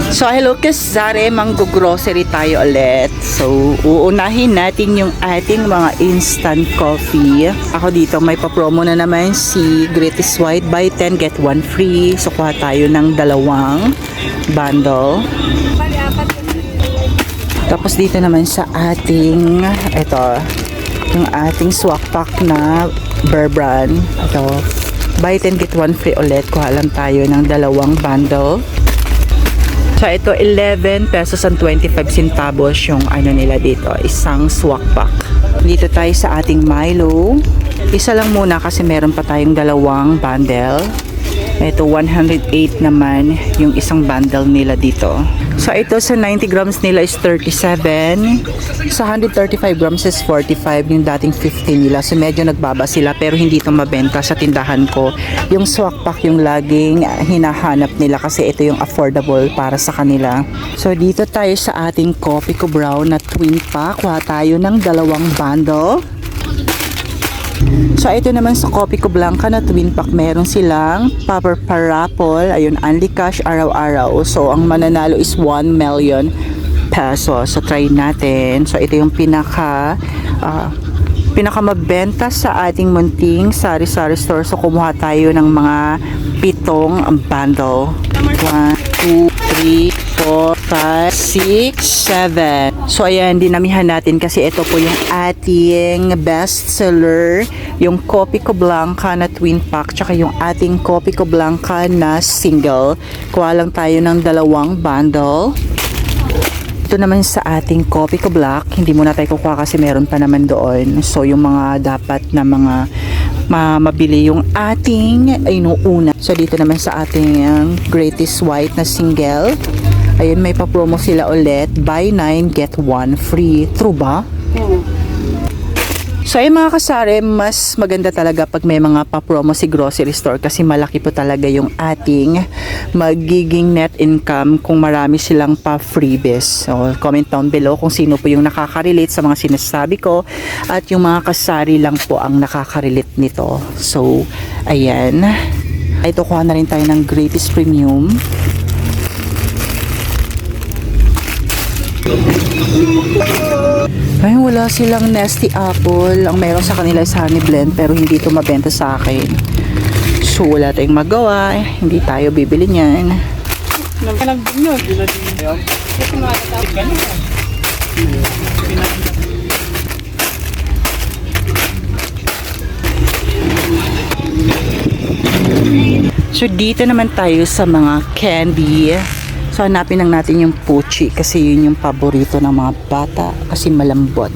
So hello kasare, manggo-grocery tayo ulit. So uunahin natin yung ating mga instant coffee. Ako dito may pa-promo na naman si Greatest White, buy 10 get 1 free. So kuha tayo ng dalawang bundle. Tapos dito naman sa ating yung ating swak pack na Bear Brand. Ito, buy 10 get 1 free ulit. Kuha lang tayo ng dalawang bundle. So ito 11 pesos and 25 centavos yung ano nila dito, isang swak pack. Dito tayo sa ating Milo. Isa lang muna kasi meron pa tayong dalawang bundle. Ito 108 naman yung isang bundle nila dito. So ito sa 90 grams nila is 37. Sa 135 grams is 45 yung dating 50 nila. So medyo nagbaba sila pero hindi ito mabenta sa tindahan ko. Yung swak pack yung laging hinahanap nila kasi ito yung affordable para sa kanila. So dito tayo sa ating Coffee Co Brown na twin pack. Kuha tayo ng dalawang bundle. So ito naman sa Coffee Co Blanca na twin pack, meron silang Power Parapol, ayun, only cash araw-araw. So ang mananalo is 1 million pesos. So try natin. So ito yung pinakamabenta sa ating munting sari-sari store. So kumuha tayo ng mga 7 bundle. 1, 2, 3, 4, 5, 6, 7. So ayan, dinamihan natin kasi ito po yung ating best seller, yung Coffee Co Blanca na twin pack, tsaka yung ating Coffee Co Blanca na single. Kuha lang tayo ng dalawang bundle. Ito naman sa ating Coffee Co Black, hindi muna tayo kukuha kasi meron pa naman doon. So yung mga dapat na mga mabili yung ating inuuna. So dito naman sa ating Greatest White na single, ayun, may pa-promo sila ulit, buy 9 get 1 free. True ba? So ay mga kasari, mas maganda talaga pag may mga pa-promo si grocery store kasi malaki po talaga yung ating magiging net income kung marami silang pa-freebies. So comment down below kung sino po yung nakaka-relate sa mga sinasabi ko at yung mga kasari lang po ang nakaka-relate nito. So ayan, ito kuha na rin tayo ng Greatest Premium. Ay, wala silang Nesty Apple. Ang meron sa kanila is Honey Blend pero hindi ito mabenta sa akin. So wala tayong magawa. Hindi tayo bibili niyan. So dito naman tayo sa mga candy. So hanapin lang natin yung Pucci kasi yun yung paborito ng mga bata kasi malambot.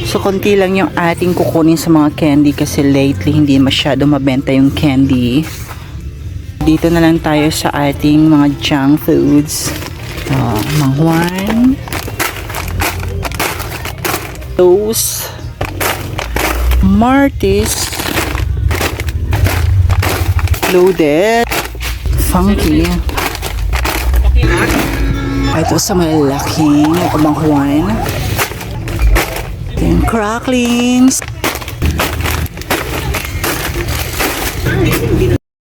So konti lang yung ating kukunin sa mga candy kasi lately hindi masyado mabenta yung candy. Dito na lang tayo sa ating mga junk foods. Mangwan, Lowe's, Martis, Loaded, Funky. Ito sa malaking Mangwan. Then Cracklings.